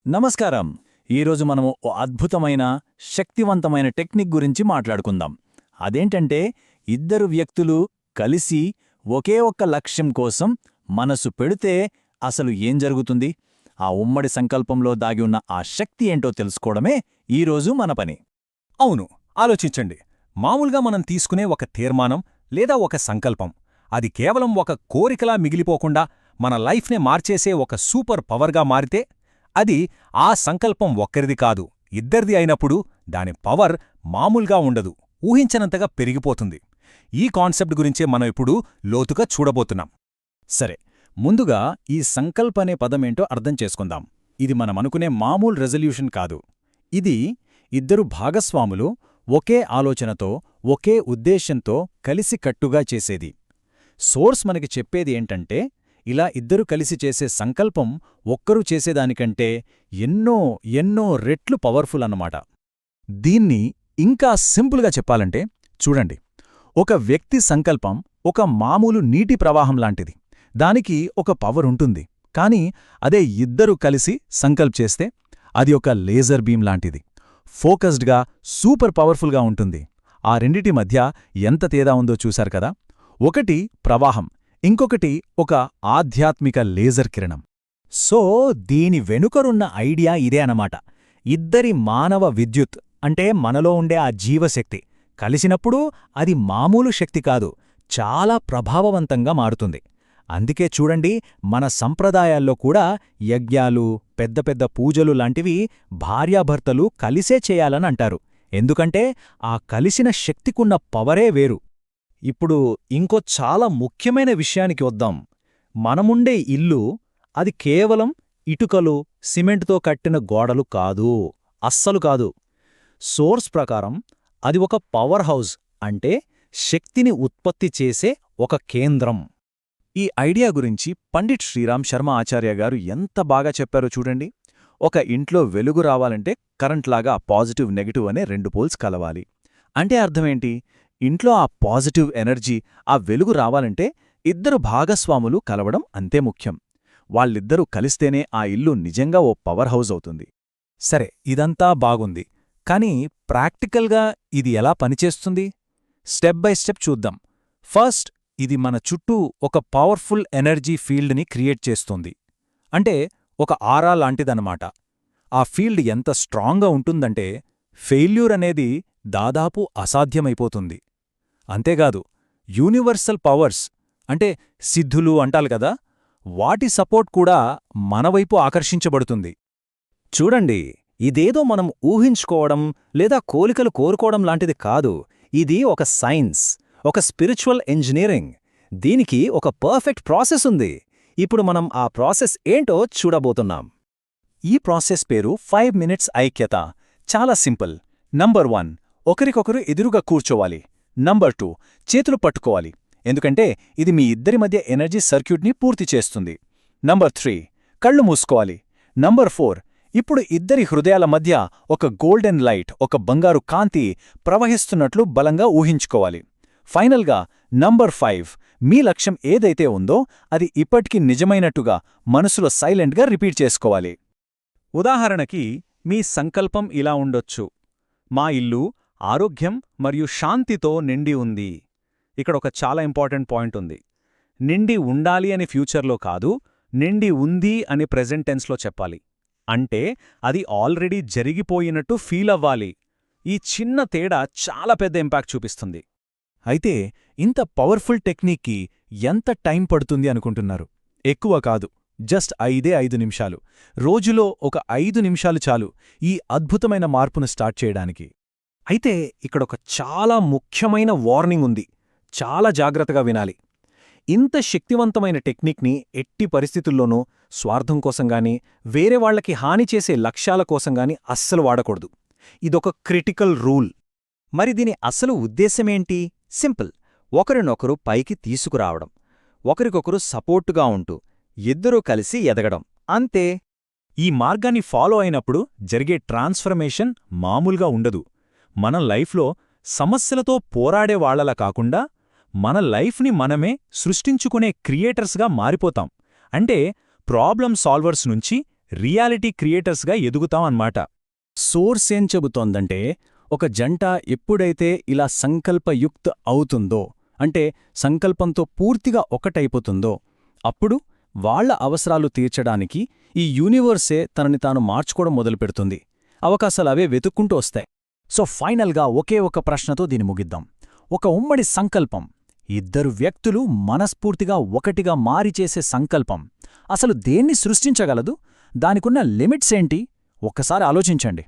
నమస్కారం. ఈరోజు మనము ఓ అద్భుతమైన, శక్తివంతమైన టెక్నిక్ గురించి మాట్లాడుకుందాం. అదేంటంటే, ఇద్దరు వ్యక్తులు కలిసి ఒకే ఒక్క లక్ష్యం కోసం మనసు పెడితే అసలు ఏం జరుగుతుంది? ఆ ఉమ్మడి సంకల్పంలో దాగి ఉన్న ఆ శక్తి ఏంటో తెలుసుకోవడమే ఈరోజు మన పని. అవును, ఆలోచించండి. మామూలుగా మనం తీసుకునే ఒక తీర్మానం లేదా ఒక సంకల్పం, అది కేవలం ఒక కోరికలా మిగిలిపోకుండా మన లైఫ్నే మార్చేసే ఒక సూపర్ పవర్గా మారితే, అది ఆ సంకల్పం ఒక్కరిది కాదు, ఇద్దరిది అయినప్పుడు దాని పవర్ మామూలుగా ఉండదు, ఊహించనంతగా పెరిగిపోతుంది. ఈ కాన్సెప్ట్ గురించే మనం ఇప్పుడు లోతుగా చూడబోతున్నాం. సరే, ముందుగా ఈ సంకల్ప అనే పదమేంటో అర్థం చేసుకుందాం. ఇది మనమనుకునే మామూలు రెజల్యూషన్ కాదు. ఇది ఇద్దరు భాగస్వాములు ఒకే ఆలోచనతో, ఒకే ఉద్దేశ్యంతో కలిసికట్టుగా చేసేది. సోర్స్ మనకి చెప్పేది ఏంటంటే, ఇలా ఇద్దరు కలిసి చేసే సంకల్పం ఒక్కరు చేసేదానికంటే ఎన్నో ఎన్నో రెట్లు పవర్ఫుల్ అన్నమాట. దీన్ని ఇంకా సింపుల్గా చెప్పాలంటే, చూడండి, ఒక వ్యక్తి సంకల్పం ఒక మామూలు నీటి ప్రవాహం లాంటిది. దానికి ఒక పవర్ ఉంటుంది. కానీ అదే ఇద్దరు కలిసి సంకల్ప్ చేస్తే అది ఒక లేజర్ బీమ్ లాంటిది. ఫోకస్డ్గా, సూపర్ పవర్ఫుల్గా ఉంటుంది. ఆ రెండిటి మధ్య ఎంత తేడా ఉందో చూశారు కదా. ఒకటి ప్రవాహం, ఇంకొకటి ఒక ఆధ్యాత్మిక లేజర్ కిరణం. సో దీని వెనుకరున్న ఐడియా ఇదే అన్నమాట. ఇద్దరి మానవ విద్యుత్, అంటే మనలో ఉండే ఆ జీవశక్తి కలిసినప్పుడు అది మామూలు శక్తి కాదు, చాలా ప్రభావవంతంగా మారుతుంది. అందుకే చూడండి, మన సంప్రదాయాల్లో కూడా యజ్ఞాలు, పెద్ద పెద్ద పూజలు లాంటివి భార్యాభర్తలు కలిసే చేయాలని అంటారు. ఎందుకంటే ఆ కలిసిన శక్తికున్న పవరే వేరు. ఇప్పుడు ఇంకో చాలా ముఖ్యమైన విషయానికి వద్దాం. మనముండే ఇల్లు, అది కేవలం ఇటుకలు, సిమెంటుతో కట్టిన గోడలు కాదు, అస్సలు కాదు. సోర్స్ ప్రకారం అది ఒక పవర్ హౌస్, అంటే శక్తిని ఉత్పత్తి చేసే ఒక కేంద్రం. ఈ ఐడియా గురించి పండిట్ శ్రీరామ్ శర్మ ఆచార్య గారు ఎంత బాగా చెప్పారో చూడండి. ఒక ఇంట్లో వెలుగు రావాలంటే కరెంట్లాగా పాజిటివ్, నెగటివ్ అనే రెండు పోల్స్ కలవాలి. అంటే అర్థమేంటి? ఇంట్లో ఆ పాజిటివ్ ఎనర్జీ, ఆ వెలుగు రావాలంటే ఇద్దరు భాగస్వాములు కలవడం అంతే ముఖ్యం. వాళ్ళిద్దరూ కలిస్తేనే ఆ ఇల్లు నిజంగా ఓ పవర్ హౌస్ అవుతుంది. సరే, ఇదంతా బాగుంది. కానీ ప్రాక్టికల్గా ఇది ఎలా పనిచేస్తుంది? స్టెప్ బై స్టెప్ చూద్దాం. ఫస్ట్, ఇది మన చుట్టూ ఒక పవర్ఫుల్ ఎనర్జీ ఫీల్డ్ని క్రియేట్ చేస్తుంది. అంటే ఒక ఆరా లాంటిదన్నమాట. ఆ ఫీల్డ్ ఎంత స్ట్రాంగ్గా ఉంటుందంటే ఫెయిల్యూర్ అనేది దాదాపు అసాధ్యమైపోతుంది. అంతేకాదు, యూనివర్సల్ పవర్స్, అంటే సిద్ధులు అంటారు కదా, వాటి సపోర్ట్ కూడా మనవైపు ఆకర్షించబడుతుంది. చూడండి, ఇదేదో మనం ఊహించుకోవడం లేదా కోలికలు కోరుకోవడం లాంటిది కాదు. ఇది ఒక సైన్స్, ఒక స్పిరిచువల్ ఇంజనీరింగ్. దీనికి ఒక పర్ఫెక్ట్ ప్రాసెస్ ఉంది. ఇప్పుడు మనం ఆ ప్రాసెస్ ఏంటో చూడబోతున్నాం. ఈ ప్రాసెస్ పేరు 5 మినిట్స్ ఐక్యత. చాలా సింపుల్. నంబర్ 1, ఒకరికొకరు ఎదురుగా కూర్చోవాలి. నంబర్ 2, చేతులు పట్టుకోవాలి, ఎందుకంటే ఇది మీ ఇద్దరి మధ్య ఎనర్జీ సర్క్యూట్ని పూర్తి చేస్తుంది. నంబర్ 3, కళ్ళు మూసుకోవాలి. నంబర్ 4, ఇప్పుడు ఇద్దరి హృదయాల మధ్య ఒక గోల్డెన్ లైట్, ఒక బంగారు కాంతి ప్రవహిస్తున్నట్లు బలంగా ఊహించుకోవాలి. ఫైనల్గా నంబర్ 5, మీ లక్ష్యం ఏదైతే ఉందో అది ఇప్పటికీ నిజమైనట్టుగా మనసులో సైలెంట్గా రిపీట్ చేసుకోవాలి. ఉదాహరణకి, మీ సంకల్పం ఇలా ఉండొచ్చు: మా ఇల్లు ఆరోగ్యం మరియు శాంతితో నిండి ఉంది. ఇక్కడ ఒక చాలా ఇంపార్టెంట్ పాయింట్ ఉంది. నిండి ఉండాలి అని ఫ్యూచర్లో కాదు, నిండి ఉంది అని ప్రెజెంట్ టెన్స్లో చెప్పాలి. అంటే అది ఆల్రెడీ జరిగిపోయినట్టు ఫీల్ అవ్వాలి. ఈ చిన్న తేడా చాలా పెద్ద ఇంపాక్ట్ చూపిస్తుంది. అయితే ఇంత పవర్ఫుల్ టెక్నిక్కి ఎంత టైం పడుతుంది అనుకుంటున్నారు? ఎక్కువ కాదు, జస్ట్ 5 నిమిషాలు. రోజులో ఒక 5 నిమిషాలు చాలు ఈ అద్భుతమైన మార్పును స్టార్ట్ చేయడానికి. అయితే ఇక్కడొక చాలా ముఖ్యమైన వార్నింగ్ ఉంది. చాలా జాగ్రత్తగా వినాలి. ఇంత శక్తివంతమైన టెక్నిక్ని ఎట్టి పరిస్థితుల్లోనూ స్వార్థం కోసంగాని, వేరే వాళ్లకి హాని చేసే లక్ష్యాల కోసంగాని అస్సలు వాడకూడదు. ఇదొక క్రిటికల్ రూల్. మరి దీని అసలు ఉద్దేశమేంటి? సింపుల్. ఒకరినొకరు పైకి తీసుకురావడం, ఒకరికొకరు సపోర్టుగా ఉంటూ ఇద్దరూ కలిసి ఎదగడం, అంతే. ఈ మార్గాన్ని ఫాలో అయినప్పుడు జరిగే ట్రాన్స్ఫర్మేషన్ మామూలుగా ఉండదు. మన లైఫ్లో సమస్యలతో పోరాడేవాళ్లలా కాకుండా మన లైఫ్ని మనమే సృష్టించుకునే క్రియేటర్స్గా మారిపోతాం. అంటే ప్రాబ్లం సాల్వర్స్ నుంచి రియాలిటీ క్రియేటర్స్గా ఎదుగుతాం అన్నమాట. సోర్స్ ఏం చెబుతోందంటే ఒక జంట ఎప్పుడైతే ఇలా సంకల్పయుక్త అవుతుందో, అంటే సంకల్పంతో పూర్తిగా ఒకటైపోతుందో, అప్పుడు వాళ్ళ అవసరాలు తీర్చడానికి ఈ యూనివర్సే తనని తాను మార్చుకోవడం మొదలుపెడుతుంది. అవకాశాలవే వెతుక్కుంటూ వస్తాయి. సో ఫైనల్గా ఒకే ఒక ప్రశ్నతో దీన్ని ముగిద్దాం. ఒక ఉమ్మడి సంకల్పం, ఇద్దరు వ్యక్తులు మనస్ఫూర్తిగా ఒకటిగా మారిచేసే సంకల్పం అసలు దేన్ని సృష్టించగలదు? దానికున్న లిమిట్స్ ఏంటి? ఒక్కసారి ఆలోచించండి.